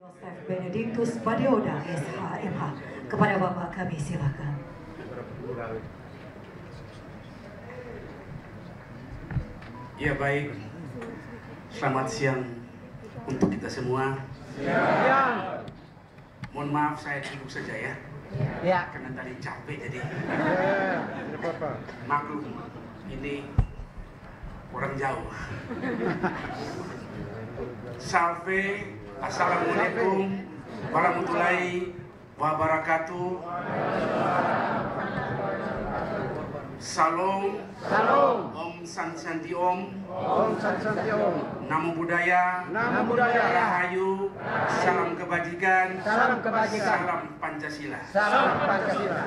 Joseph Benedictus Padioda SHMH. Kepada Bapak kami silakan. Ya baik, selamat siang untuk kita semua. Ya. Mohon maaf saya duduk saja ya. Ya. Karena tadi capek jadi Tidak apa-apa. maklum ini orang jauh. Salve, assalamualaikum warahmatullahi wabarakatuh. Salam, Salam. Om Santi Om, Om Santi Om. Namo Buddhaya, Namo Buddhaya. Rahayu, salam kebajikan, Salam kebajikan. salam Pancasila. Salam Pancasila.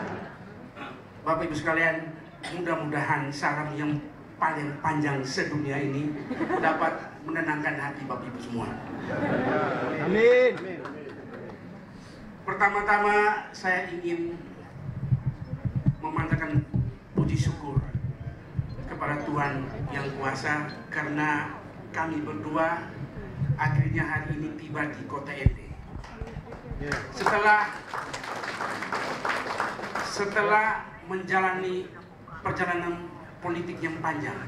Bapak Ibu sekalian, mudah-mudahan salam yang paling panjang sedunia ini dapat menenangkan hati Bapak Ibu semua. Amin. Pertama-tama saya ingin memanjatkan puji syukur kepada Tuhan Yang Kuasa karena kami berdua akhirnya hari ini tiba di kota Ende. Setelah menjalani perjalanan politik yang panjang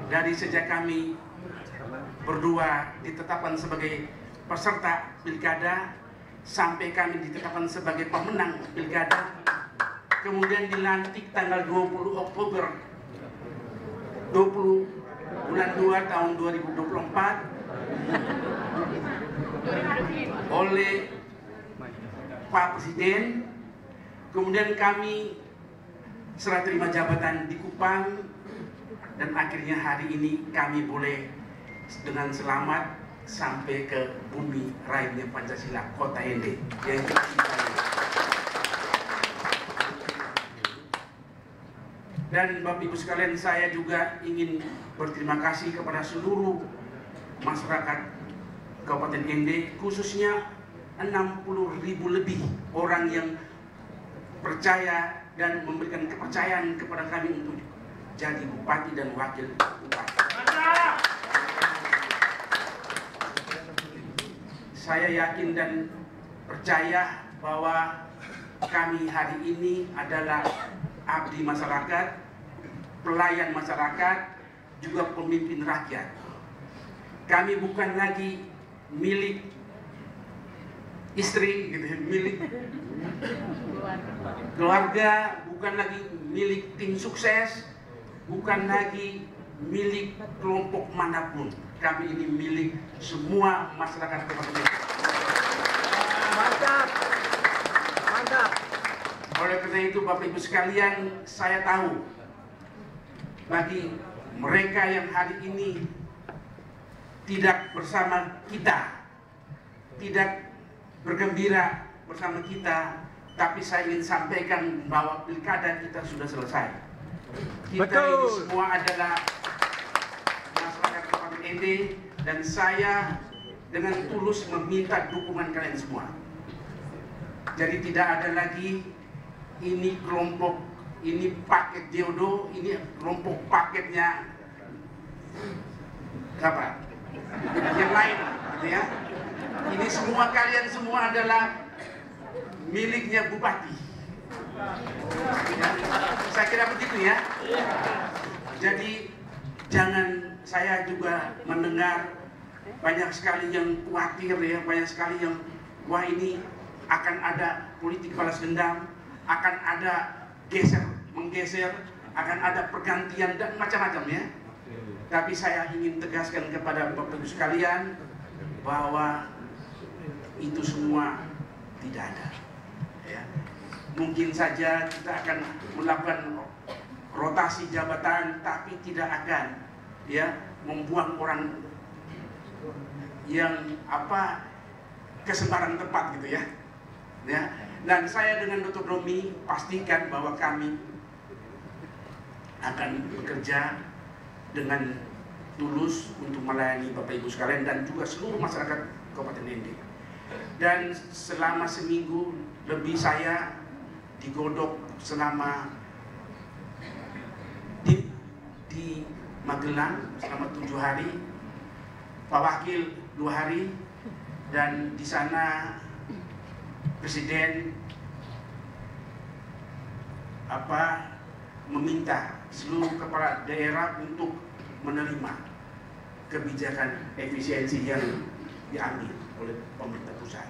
dari sejak kami berdua ditetapkan sebagai peserta pilkada sampai kami ditetapkan sebagai pemenang pilkada, kemudian dilantik tanggal 20 Oktober 20 bulan 2 tahun 2024 oleh Pak Presiden. Kemudian kami serah terima jabatan di Kupang dan akhirnya hari ini kami boleh dengan selamat sampai ke bumi rayunya Pancasila, kota Ende yang kita cintai. Dan Bapak Ibu sekalian, saya juga ingin berterima kasih kepada seluruh masyarakat Kabupaten Ende, khususnya 60.000 lebih orang yang percaya dan memberikan kepercayaan kepada kami untuk jadi bupati dan wakil bupati. Saya yakin dan percaya bahwa kami hari ini adalah abdi masyarakat, pelayan masyarakat, juga pemimpin rakyat. Kami bukan lagi milik istri, gitu, milik keluarga, bukan lagi milik tim sukses, bukan lagi milik kelompok manapun. Kami ini milik semua masyarakat Kabupaten. Mantap. Mantap. Oleh karena itu Bapak Ibu sekalian, saya tahu bagi mereka yang hari ini tidak bersama kita, tidak bergembira bersama kita, tapi saya ingin sampaikan bahwa pilkada kita sudah selesai. Kita Betul. ini semua adalah masyarakat Kabupaten Ende dan saya dengan tulus meminta dukungan kalian semua. Jadi tidak ada lagi ini kelompok, ini paket Diodo, ini kelompok paketnya apa? Yang lain, gitu ya. Ini semua, kalian semua adalah miliknya bupati. Ya, saya kira begitu ya. Jadi jangan, saya juga mendengar banyak sekali yang khawatir ya, banyak sekali yang wah ini akan ada politik balas dendam, akan ada menggeser, akan ada pergantian dan macam-macam ya. Tapi saya ingin tegaskan kepada Bapak Ibu sekalian bahwa itu semua tidak ada. Ya. Mungkin saja kita akan melakukan rotasi jabatan, tapi tidak akan ya membuang orang yang ke sembarang tempat gitu ya. Ya. Dan saya dengan Dr. Romi pastikan bahwa kami akan bekerja dengan tulus untuk melayani Bapak Ibu sekalian dan juga seluruh masyarakat Kabupaten Ende. Dan selama seminggu lebih saya digodok selama di Magelang selama 7 hari, Pak Wakil 2 hari, dan di sana Presiden meminta seluruh kepala daerah untuk menerima kebijakan efisiensi yang diambil oleh pemerintah pusat,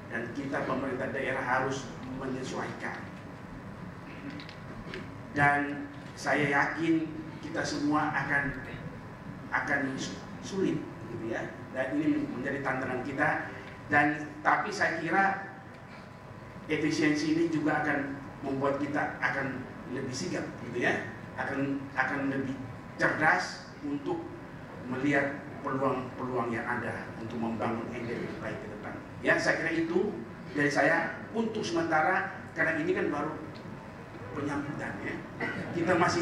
dan kita pemerintah daerah harus menyesuaikan. Dan saya yakin kita semua akan sulit, gitu ya. Dan ini menjadi tantangan kita. Tapi saya kira efisiensi ini juga akan membuat kita akan lebih sigap, gitu ya. Akan lebih cerdas untuk melihat peluang-peluang yang ada untuk membangun ND lebih baik ke depan. Ya, saya kira itu dari saya untuk sementara, karena ini kan baru penyambutan, ya.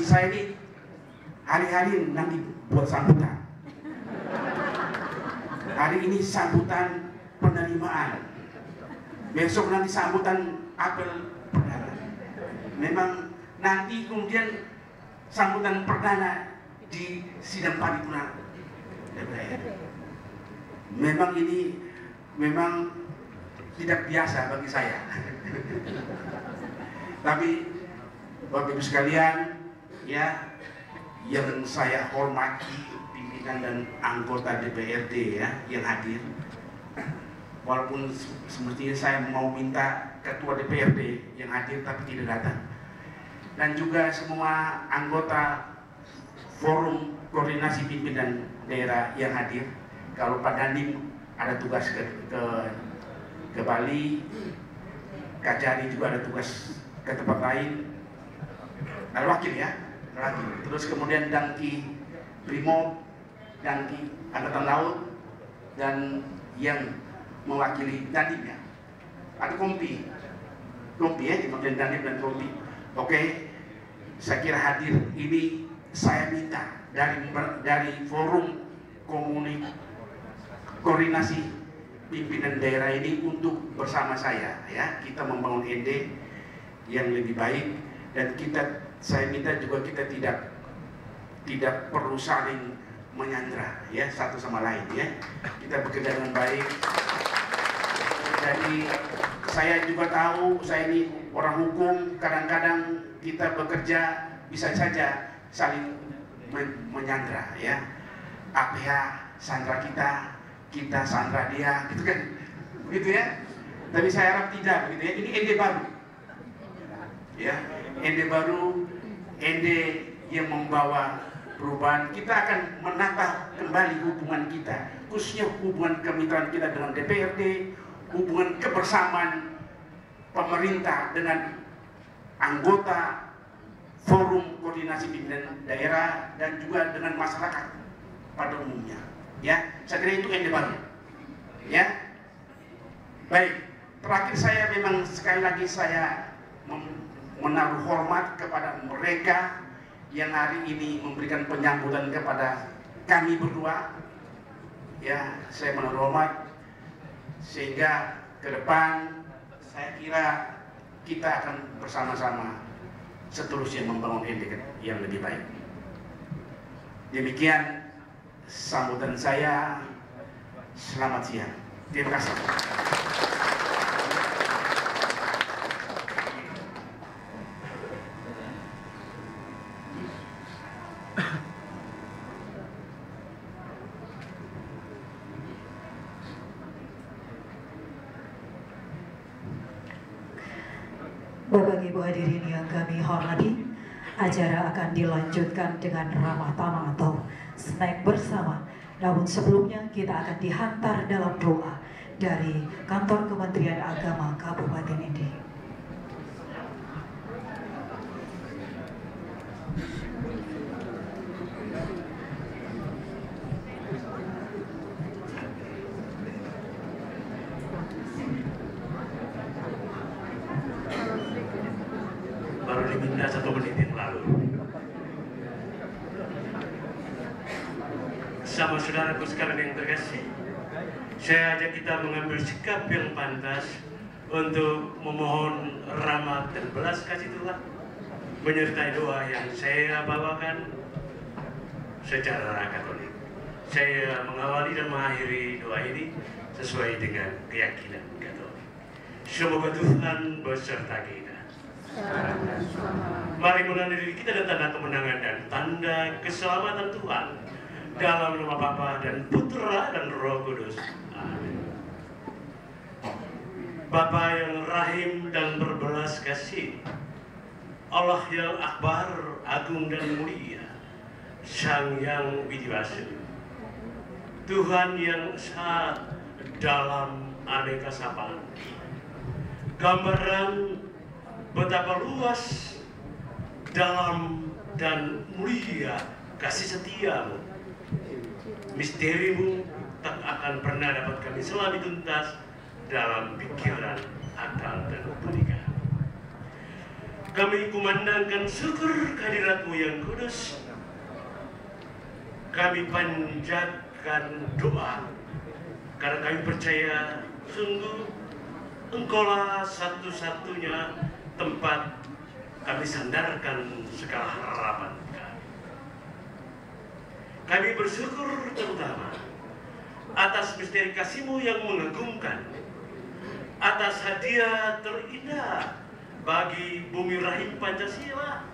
Saya ini hari-hari nanti buat sambutan. Hari ini sambutan penerimaan, besok nanti sambutan apel perdana. Memang nanti kemudian sambutan perdana di sidang paripurna DPR. Memang ini tidak biasa bagi saya. Tapi Bapak Ibu sekalian, ya, yang saya hormati pimpinan dan anggota DPRD, ya, yang hadir. Walaupun semestinya saya mau minta ketua DPRD yang hadir tapi tidak datang. Dan juga semua anggota forum koordinasi pimpinan daerah yang hadir. Kalau Pak Dandim ada tugas ke Bali, Kak Jari juga ada tugas ke tempat lain. Ada wakil, ya, wakil. Terus kemudian Dangki Brimob, Dangki Angkatan Laut, dan yang mewakili Dandim, ya. Ada Kompi, ya, kemudian Dandim dan Kompi. Oke, saya kira hadir ini saya minta dari forum koordinasi pimpinan daerah ini untuk bersama saya, ya, kita membangun ND yang lebih baik, dan saya minta juga kita tidak perlu saling menyandra, ya, satu sama lain, ya. Kita bekerja dengan baik. Jadi saya juga tahu, saya ini orang hukum, kadang-kadang kita bekerja bisa saja saling menyandra, ya. APH sandra kita sandra dia, gitu kan, begitu, ya. Tapi saya harap tidak, begitu, ya. Ini ND baru, ya, ND baru, ND yang membawa perubahan. Kita akan menata kembali hubungan kita, khususnya hubungan kemitraan kita dengan DPRD, hubungan kebersamaan pemerintah dengan anggota forum koordinasi pimpinan daerah, dan juga dengan masyarakat pada umumnya, ya. Saya kira itu ND baru, ya. Baik, terakhir saya memang sekali lagi saya menaruh hormat kepada mereka yang hari ini memberikan penyambutan kepada kami berdua, ya. Saya menaruh hormat, sehingga ke depan saya kira kita akan bersama-sama seterusnya membangun ND yang lebih baik. Demikian sambutan saya. Selamat siang. Terima kasih. Bapak Ibu hadirin yang kami hormati, acara akan dilanjutkan dengan ramah tamah atau snack bersama. Namun sebelumnya kita akan dihantar dalam doa dari Kantor Kementerian Agama Kabupaten ND. Baru diminta 1 menit yang lalu. Sama saudaraku sekalian yang terkasih, saya ajak kita mengambil sikap yang pantas untuk memohon rahmat dan belas kasih Tuhan, menyertai doa yang saya bawakan secara Katolik. saya mengawali dan mengakhiri doa ini sesuai dengan keyakinan Katolik. Semoga Tuhan beserta kita. Mari mengenal diri kita dan tanda kemenangan dan tanda keselamatan Tuhan dalam nama Bapa dan Putra dan Roh Kudus. Amin. Bapa yang rahim dan berbelas kasih, Allah yang akbar, agung dan mulia, Sang Yang Widiwasa, Tuhan yang esa dalam aneka sapaan, gambaran betapa luas, dalam dan mulia kasih setiamu. Misterimu tak akan pernah dapat kami selami tuntas dalam pikiran, akal, dan budi kami. Kami kumandangkan syukur kehadirat-Mu yang kudus. Kami panjatkan doa karena kami percaya sungguh Engkaulah satu-satunya tempat kami sandarkan segala harapan kami. Kami bersyukur terutama atas misteri kasih-Mu yang mengagumkan, atas hadiah terindah bagi bumi rahim Pancasila,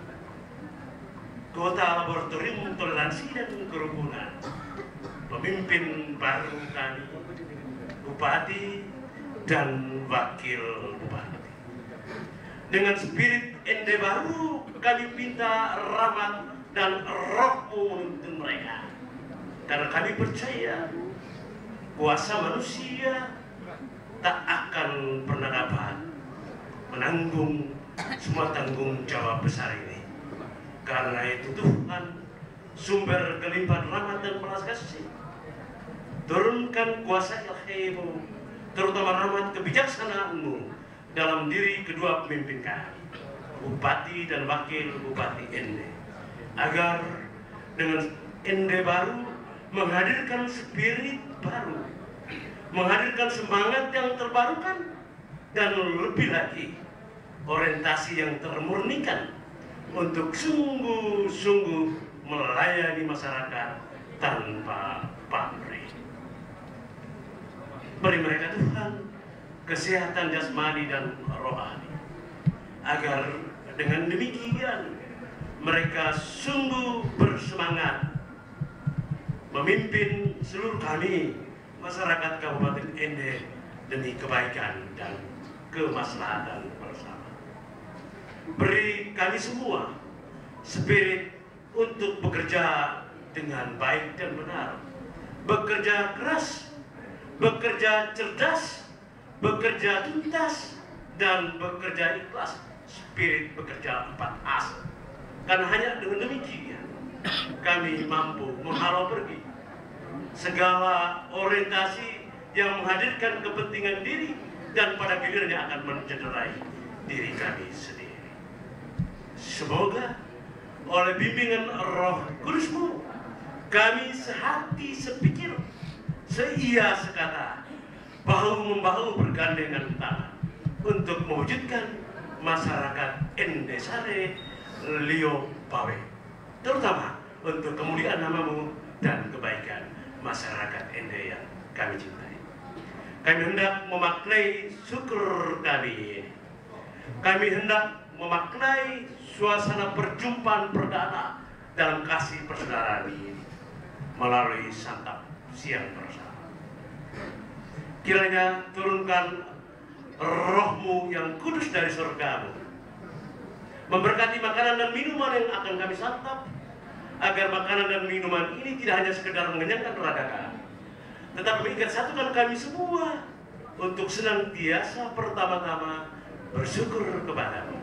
kota laboratorium toleransi dan kerukunan, pemimpin baru kami, bupati dan wakil bupati. Dengan spirit ende baru kami minta rahmat dan Roh-Mu menuntun mereka, karena kami percaya kuasa manusia tak akan pernah dapat menanggung semua tanggung jawab besar ini. Karena itu Tuhan, sumber kelimpahan rahmat dan belas kasih, turunkan kuasa ilahi-Mu, terutama rahmat kebijaksanaan-Mu dalam diri kedua pemimpin kami, bupati dan wakil bupati Ende, agar dengan Ende baru menghadirkan spirit baru, menghadirkan semangat yang terbarukan, dan lebih lagi orientasi yang termurnikan untuk sungguh-sungguh melayani masyarakat tanpa pamrih. Beri mereka Tuhan kesehatan jasmani dan rohani, agar dengan demikian mereka sungguh bersemangat memimpin seluruh kami masyarakat Kabupaten Ende demi kebaikan dan kemaslahatan bersama. Beri kami semua spirit untuk bekerja dengan baik dan benar, bekerja keras, bekerja cerdas, bekerja tuntas, dan bekerja ikhlas. Spirit bekerja 4 as. Karena hanya dengan demikian kami mampu menghalau pergi segala orientasi yang menghadirkan kepentingan diri dan pada gilirannya akan mencederai diri kami sendiri. Semoga oleh bimbingan Roh Kudus-Mu kami sehati, sepikir, seia, sekata, bahu-membahu bergandengan tangan untuk mewujudkan masyarakat Ende Sare Lio Pawe, terutama untuk kemuliaan nama-Mu dan kebaikan masyarakat Ende yang kami cintai. Kami hendak memaknai syukur kami ini. Kami hendak memaknai suasana perjumpaan perdana dalam kasih persaudaraan ini melalui santap siang bersama. Kiranya turunkan Roh-Mu yang kudus dari surga-Mu, memberkati makanan dan minuman yang akan kami santap, agar makanan dan minuman ini tidak hanya sekedar mengenyangkan raga kami, tetapi mengikat satukan kami semua untuk senantiasa pertama-tama bersyukur kepada-Mu,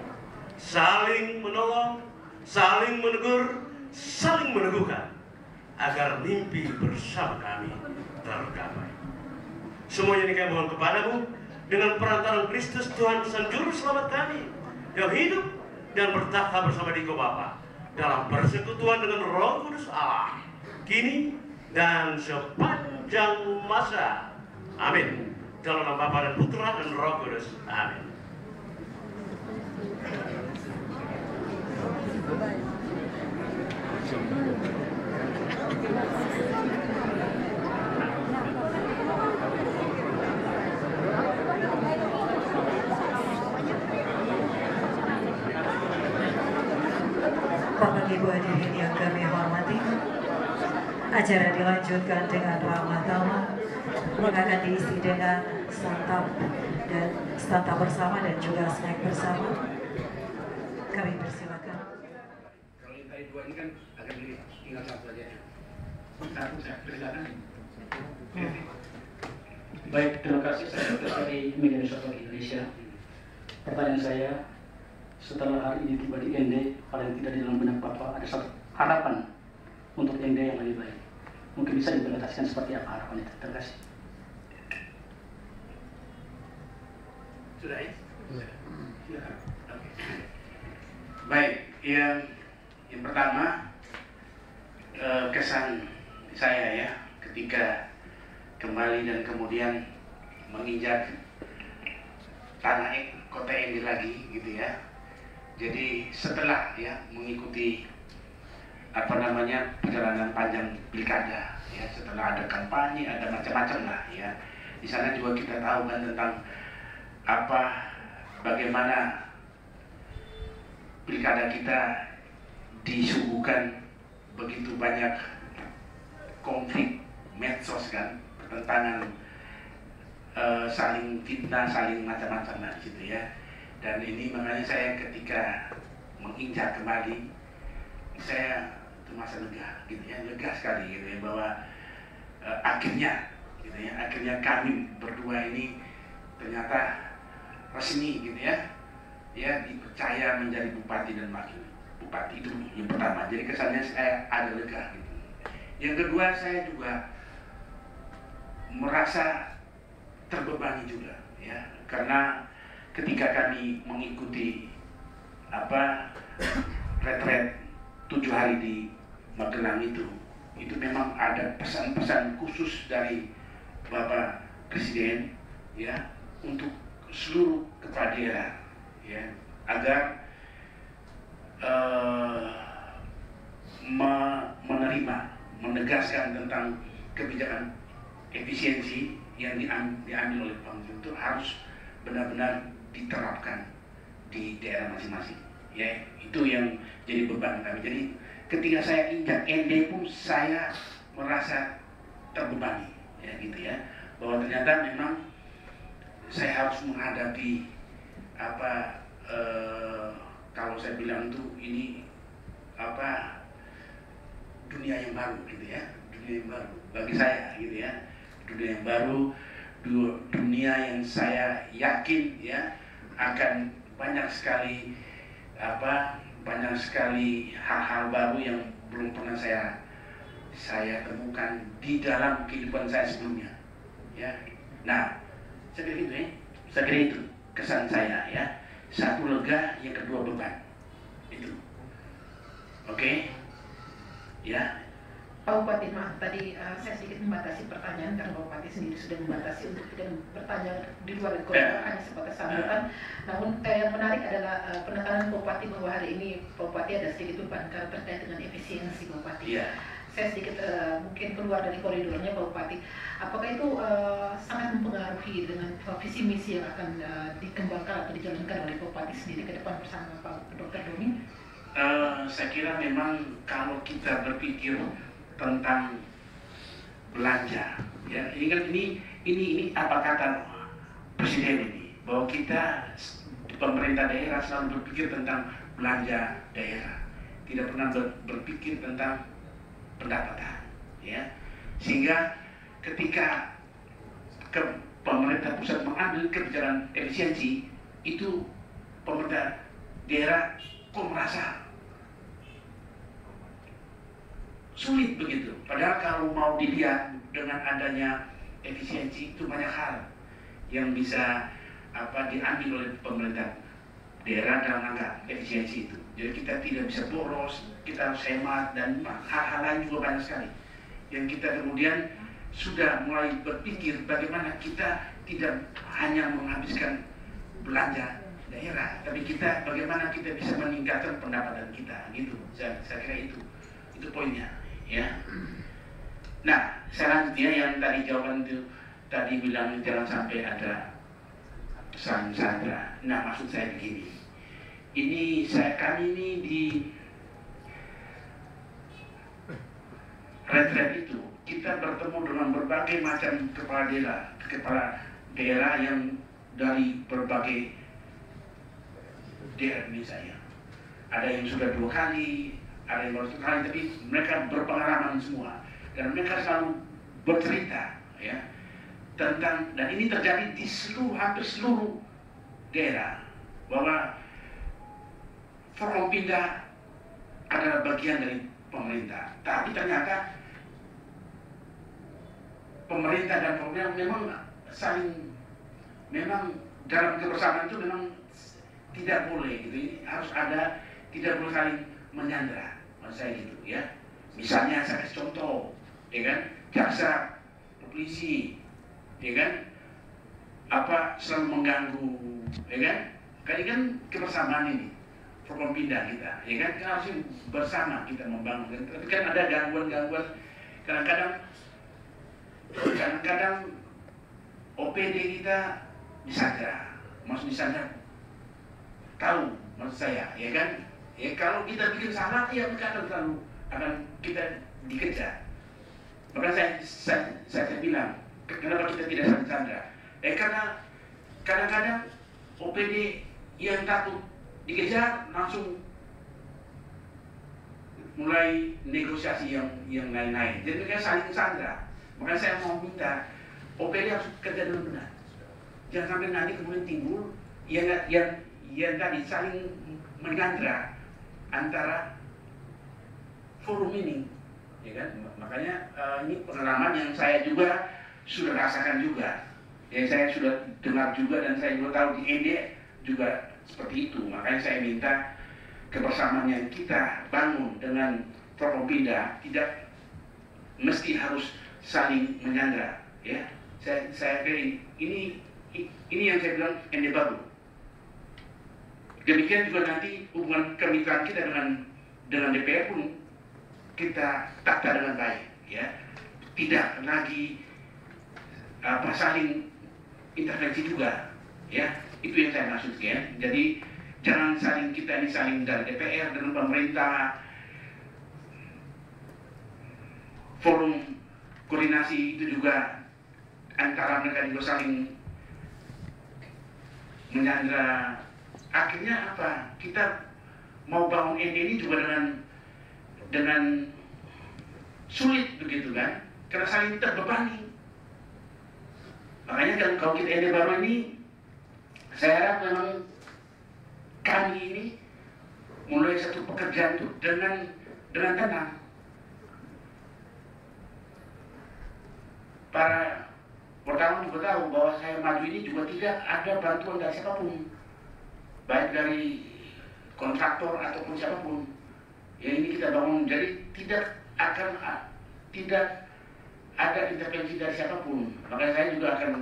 saling menolong, saling menegur, saling meneguhkan, agar mimpi bersama kami tergapai. Semuanya ini kami mohon kepada-Mu dengan perantaraan Kristus Tuhan Sang Juru Selamat kami yang hidup dan bertakhta bersama di Bapa dalam persekutuan dengan Roh Kudus Allah, kini dan sepanjang masa. Amin. Dalam nama Bapa dan Putra dan Roh Kudus. Amin. Acara dilanjutkan dengan ramah tamah yang akan diisi dengan santap bersama dan juga snack bersama. Kami persilakan. Kalau yang tadi dua ini kan agak mirip, tinggal satu aja. Satu saya persilakan. Baik, terima kasih. Saya dari Media Network Indonesia. Pertanyaan saya, setelah hari ini tiba di ND, paling tidak di dalam benak Bapak ada satu harapan untuk ND yang lebih baik. Mungkin bisa diimplementasikan seperti apa harapan itu? Terima kasih. Sudah ya? Ya. Oke. Baik, yang pertama kesan saya ya ketika kembali dan kemudian menginjak tanah kota ini lagi gitu ya. Jadi setelah ya mengikuti perjalanan panjang pilkada ya, setelah ada kampanye, ada macam-macam lah ya. Di sana juga kita tahu kan tentang bagaimana pilkada kita disuguhkan begitu banyak konflik medsos kan, pertentangan, saling fitnah, saling macam-macam lah di situ ya. Dan ini makanya saya ketika menginjak kembali, saya termasuk lega gitu ya, lega sekali gitu ya, bahwa akhirnya gitu ya, akhirnya kami berdua ini ternyata resmi gitu ya, dipercaya menjadi bupati dan wakil bupati. Itu yang pertama. Jadi kesannya saya ada lega gitu. Yang kedua, saya juga merasa terbebani juga ya, karena ketika kami mengikuti retret 7 hari di Magelang itu memang ada pesan-pesan khusus dari Bapak Presiden ya untuk seluruh kepala daerah ya, agar menegaskan tentang kebijakan efisiensi yang diambil oleh Bang itu harus benar-benar diterapkan di daerah masing-masing ya. Itu yang jadi beban kami. Jadi ketika saya injak ND pun saya merasa terbebani ya gitu ya, bahwa ternyata memang saya harus menghadapi kalau saya bilang itu ini dunia yang baru gitu ya, dunia yang baru bagi saya gitu ya, dunia yang baru, dunia yang saya yakin ya akan banyak sekali hal-hal baru yang belum pernah saya temukan di dalam kehidupan saya sebelumnya ya. Nah, saya kira itu ya, saya kira itu kesan saya ya. Satu lega, yang kedua beban itu. Oke ya. Pak Bupati, maaf tadi saya sedikit membatasi pertanyaan karena Pak Bupati sendiri sudah membatasi untuk tidak bertanya di luar koridor, hanya sebatas sambutan. Namun yang menarik adalah penekanan Pak Bupati bahwa hari ini Pak Bupati ada sedikit beban karena terkait dengan efisiensi Pak Bupati. Saya sedikit mungkin keluar dari koridornya Pak Bupati. Apakah itu sangat mempengaruhi dengan visi misi yang akan dikembangkan atau dijalankan oleh Pak Bupati sendiri ke depan bersama Pak Dr. Doni? Saya kira memang kalau kita berpikir tentang belanja ya, ini apa kata Presiden ini, bahwa kita pemerintah daerah selalu berpikir tentang belanja daerah, tidak pernah berpikir tentang pendapatan ya, sehingga ketika pemerintah pusat mengambil kebijakan efisiensi itu, pemerintah daerah kok merasa sulit begitu. Padahal kalau mau dilihat dengan adanya efisiensi itu banyak hal yang bisa diambil oleh pemerintah daerah dalam rangka efisiensi itu. Jadi kita tidak bisa boros, kita harus hemat, dan hal-hal lain juga banyak sekali yang kita kemudian sudah mulai berpikir bagaimana kita tidak hanya menghabiskan belanja daerah, tapi kita bagaimana kita bisa meningkatkan pendapatan kita gitu. Saya kira itu poinnya ya. Nah, selanjutnya yang tadi jawaban itu tadi bilang jangan sampai ada sandra. Nah, maksud saya begini, kami ini retret itu kita bertemu dengan berbagai macam kepala daerah yang dari berbagai daerah Indonesia ya. Ada yang sudah 2 kali, ada yang baru 1 kali, tapi mereka berpengalaman semua dan mereka selalu bercerita ya tentang, dan ini terjadi di hampir seluruh daerah, bahwa Forkompinda adalah bagian dari pemerintah. Tapi ternyata pemerintah dan pemerintah memang dalam kebersamaan itu memang tidak boleh gitu, harus ada, tidak boleh saling menyandra, maksud saya gitu ya. Misalnya saya kasih contoh, ya kan, jaksa, polisi, ya kan, selalu mengganggu, ya kan, kan kebersamaan ini, Forkompinda kita, ya kan, harus bersama kita membangun. Tapi kan ada gangguan-gangguan, kadang-kadang OPD kita disandra, maksud disandra, tahu maksud saya, ya kan, ya kalau kita bikin salah, ya mereka akan kita dikejar. Maka saya bilang, kenapa kita tidak saling sandra? Karena kadang-kadang OPD yang takut dikejar langsung mulai negosiasi yang lain-lain. Jadi mereka saling sandra. Makanya saya mau minta OPD harus kerja dengan benar. Jangan sampai nanti kemudian timbul yang tadi saling menyandra antara forum ini, ya kan? Makanya ini pengalaman yang saya juga sudah rasakan juga, yang saya sudah dengar juga, dan saya juga tahu di ND juga seperti itu. Makanya saya minta kebersamaan yang kita bangun dengan Forkompinda tidak mesti harus saling menyandra, ya. Saya kira ini yang saya bilang ND baru. Demikian juga nanti hubungan kemitraan kita dengan DPR pun kita tata dengan baik, ya. Tidak lagi saling intervensi juga, ya. Itu yang saya maksudkan. Jadi jangan kita saling dari DPR dengan pemerintah, forum koordinasi itu juga antara mereka juga saling menyandra. Akhirnya apa? Kita mau bangun ND ini juga dengan sulit begitu kan? Karena saling terbebani. Makanya kalau kita ND baru ini, saya harap memang kami ini mulai satu pekerjaan itu dengan tenang. Para wartawan juga tahu bahwa saya maju ini juga tidak ada bantuan dari siapapun, baik dari kontraktor ataupun siapapun. Ya, ini kita bangun, jadi tidak ada intervensi dari siapapun. Makanya saya juga akan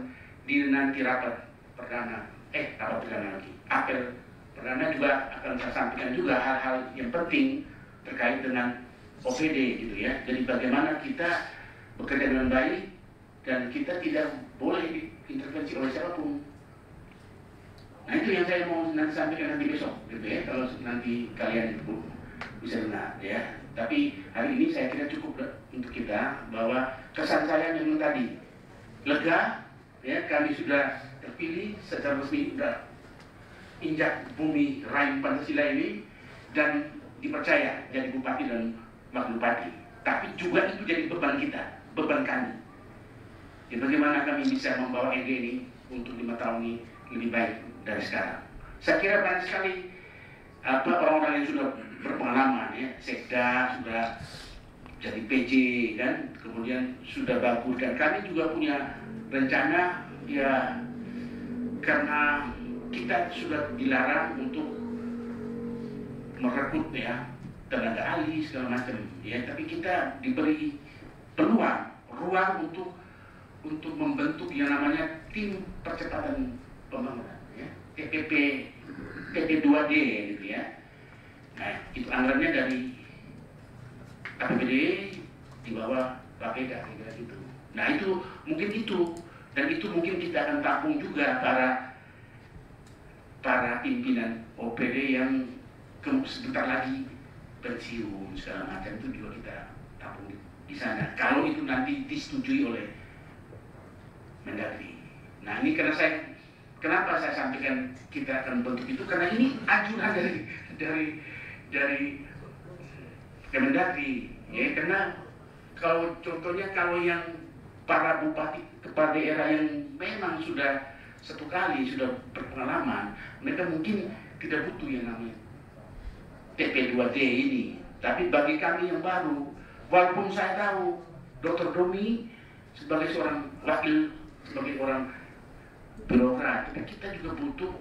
di nanti rapat perdana lagi, apel perdana juga akan saya sampaikan juga hal-hal yang penting terkait dengan OPD gitu ya. Jadi bagaimana kita bekerja dengan baik dan kita tidak boleh diintervensi oleh siapapun. Nah itu yang saya mau nanti sampaikan nanti besok gitu ya, kalau nanti kalian itu bisa dengar ya. Tapi hari ini saya kira cukup untuk kita, bahwa kesan saya memang tadi lega ya, kami sudah terpilih secara resmi, sudah injak bumi rahim Pancasila ini dan dipercaya jadi bupati dan wakil bupati. Tapi juga itu jadi beban kita, beban kami. Ya, bagaimana kami bisa membawa ND ini untuk 5 tahun ini lebih baik dari sekarang. Saya kira banyak sekali orang-orang yang sudah berpengalaman ya, Sekda sudah jadi PJ kan, kemudian sudah bagus, dan kami juga punya rencana ya, karena kita sudah dilarang untuk merekrut ya tenaga ahli segala macam ya, tapi kita diberi ruang untuk membentuk yang namanya tim percepatan pembangunan ya, TP2D gitu ya. Nah, itu anggarannya dari APBD di bawah KPK kira gitu. Nah, itu mungkin kita akan tampung juga para pimpinan OPD yang sebentar lagi pensiun segala macam, itu juga kita tampung di sana. Kalau itu nanti disetujui oleh Mendagri. Nah ini kenapa saya sampaikan kita akan bentuk itu, karena ini anjuran dari Kemendagri, ya. Karena kalau contohnya kalau yang para bupati kepala daerah yang memang sudah satu kali sudah berpengalaman, mereka mungkin tidak butuh yang namanya TP2D ini. Tapi bagi kami yang baru, walaupun saya tahu Dr. Domi sebagai seorang wakil, sebagai orang birokrat, tapi kita juga butuh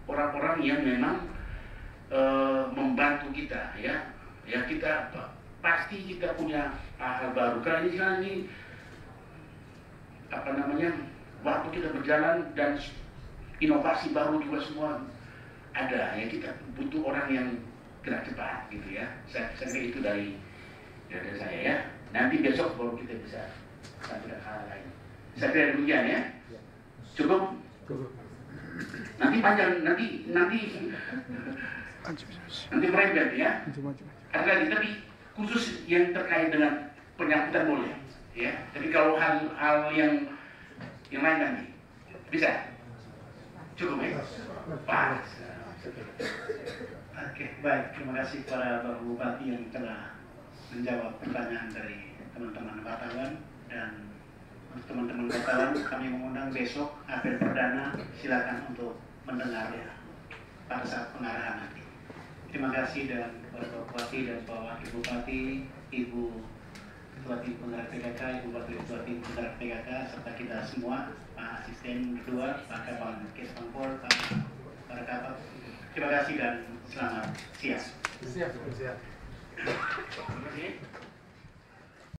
orang-orang yang memang membantu kita, ya. Ya kita pasti kita punya hal baru. Karena ini apa namanya, waktu kita berjalan dan inovasi baru juga semua ada, ya. Kita butuh orang yang gerak cepat gitu, ya. Saya kira itu dari saya, ya. Nanti besok baru kita bisa sampaikan hal lain. Saya kira demikian, ya. Cukup. Nanti panjang, nanti merembet, ya. Ada lagi, tapi khusus yang terkait dengan penyambutan boleh, ya. Tapi kalau hal yang lain nanti bisa. Cukup, ya. Pas. Oke, baik. Terima kasih kepada Bapak Bupati yang telah menjawab pertanyaan dari teman-teman wartawan. Dan untuk teman-teman wartawan, kami mengundang besok apel perdana. Silakan untuk mendengar pada saat pengarahan nanti. Terima kasih dan kepada Bapak Bupati dan Pak Wakil Bupati, Ibu Ketua Tim Penggerak PKK, Ibu Wakil Ketua Tim Penggerak PKK, serta kita semua, Pak Asisten Kedua, Pak Kapal Kes Pangpol, Pak para Kapal. Terima kasih dan selamat siang. Siap. Terima kasih.